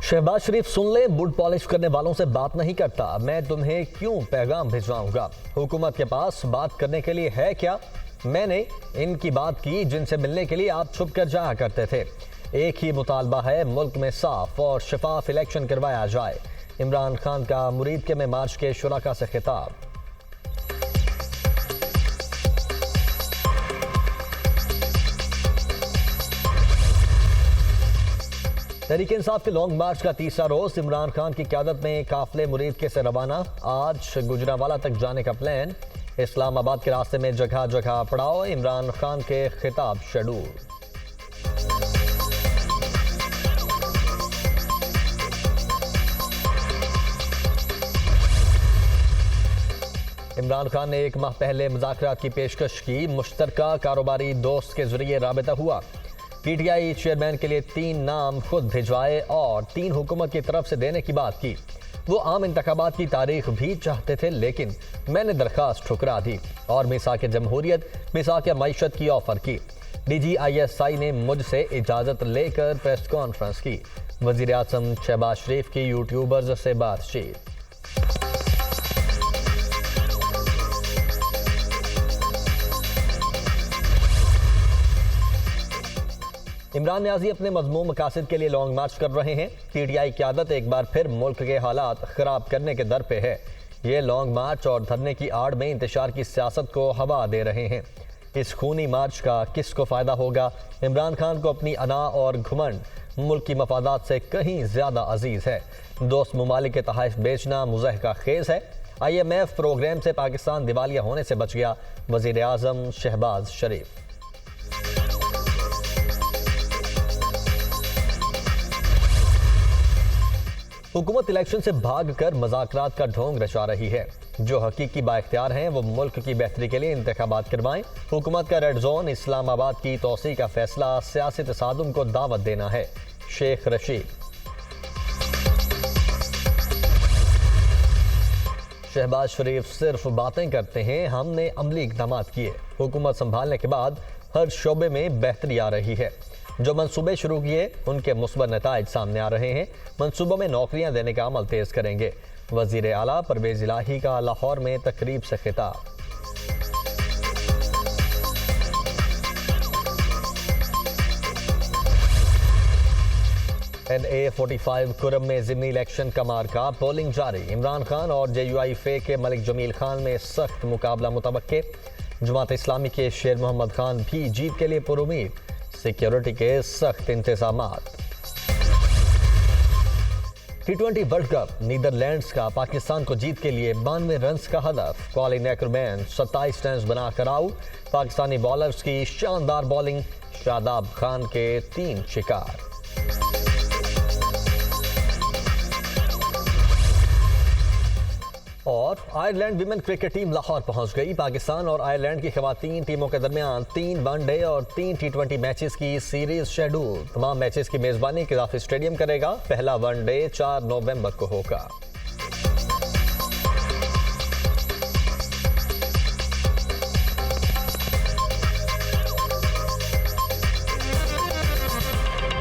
शहबाज शरीफ सुन ले, बुट पॉलिश करने वालों से बात नहीं करता, मैं तुम्हें क्यों पैगाम भिजवाऊंगा। हुकूमत के पास बात करने के लिए है क्या। मैंने इनकी बात की जिनसे मिलने के लिए आप छुप कर जाया करते थे। एक ही मुतालबा है, मुल्क में साफ और शफाफ इलेक्शन करवाया जाए। इमरान खान का मुरीदके में मार्च के शुरका से खिताब। तहरीक इंसाफ के लॉन्ग मार्च का तीसरा रोज इमरान खान की क़यादत में काफिले मुरीदके से रवाना। आज गुजरांवाला तक जाने का प्लान। इस्लामाबाद के रास्ते में जगह जगह पड़ाव। इमरान खान के खिताब शेड्यूल। इमरान खान ने एक माह पहले मुज़ाकरात की पेशकश की। मुश्तरका कारोबारी दोस्त के जरिए राबिता हुआ। पीटीआई चेयरमैन के लिए 3 नाम खुद भिजवाए और 3 हुकूमत की तरफ से देने की बात की। वो आम इंतखाबात की तारीख भी चाहते थे, लेकिन मैंने दरखास्त ठुकरा दी और मिसाक जमहूरियत, मिसाक मईशत की ऑफर की। DGISI ने मुझसे इजाज़त लेकर प्रेस कॉन्फ्रेंस की। वज़ीर आज़म शहबाज शरीफ की यूट्यूबर्स से बातचीत। इमरान न्याजी अपने मज़मूम मकासद के लिए लॉन्ग मार्च कर रहे हैं। पीटीआई क़यादत एक बार फिर मुल्क के हालात ख़राब करने के दर पे है। ये लॉन्ग मार्च और धरने की आड़ में इंतशार की सियासत को हवा दे रहे हैं। इस खूनी मार्च का किस को फ़ायदा होगा। इमरान खान को अपनी अना और घुमंड मुल्क की मफादात से कहीं ज़्यादा अजीज़ है। दोस्त ममालिक के तहफ़ बेचना मुज़ह का खेज़ है। IMF प्रोग्राम से पाकिस्तान दिवालिया होने से बच गया। वज़ीर आज़म शहबाज शरीफ। हुकूमत इलेक्शन से भागकर मज़ाकरात का ढोंग रचा रही है। जो हकीकी बाइख्तियार हैं वो मुल्क की बेहतरी के लिए इंतखाबात करवाएं। हुकूमत का रेड जोन इस्लामाबाद की तोसी का फैसला सियासी तसादुम को दावत देना है। शेख रशीद। शहबाज शरीफ सिर्फ बातें करते हैं, हमने अमली इक़दाम किए। हुकूमत संभालने के बाद हर शोबे में बेहतरी आ रही है। जो मंसूबे शुरू किए उनके मुस्बत नताइज सामने आ रहे हैं। मंसूबों में नौकरियां देने का अमल तेज करेंगे। वज़ीर आला परवेज़ इलाही का लाहौर में तकरीब से खिताब। NA-45 कुरम में ज़िमनी इलेक्शन का मार्का। पोलिंग जारी। इमरान खान और JUI-FA के मलिक जमील खान में सख्त मुकाबला मुतवक्के। जमात इस्लामी के शेर मोहम्मद खान भी जीत के लिए पुरुमीद। सिक्योरिटी के सख्त इंतजामात। T20 वर्ल्ड कप नीदरलैंड्स का पाकिस्तान को जीत के लिए 92 रन का हदफ। कॉलिन एक्करमैन 27 रन बनाकर आउट। पाकिस्तानी बॉलर्स की शानदार बॉलिंग। शादाब खान के 3 शिकार। और Ireland women cricket team Lahore पहुंच गई। पाकिस्तान और आयरलैंड की खवातीन टीमों के दरमियान 3 वनडे और 3 T20 मैचेस की सीरीज शेड्यूल। तमाम मैचेस की मेजबानी क़ज़ाफ़ी स्टेडियम करेगा। पहला वनडे 4 नवंबर को होगा।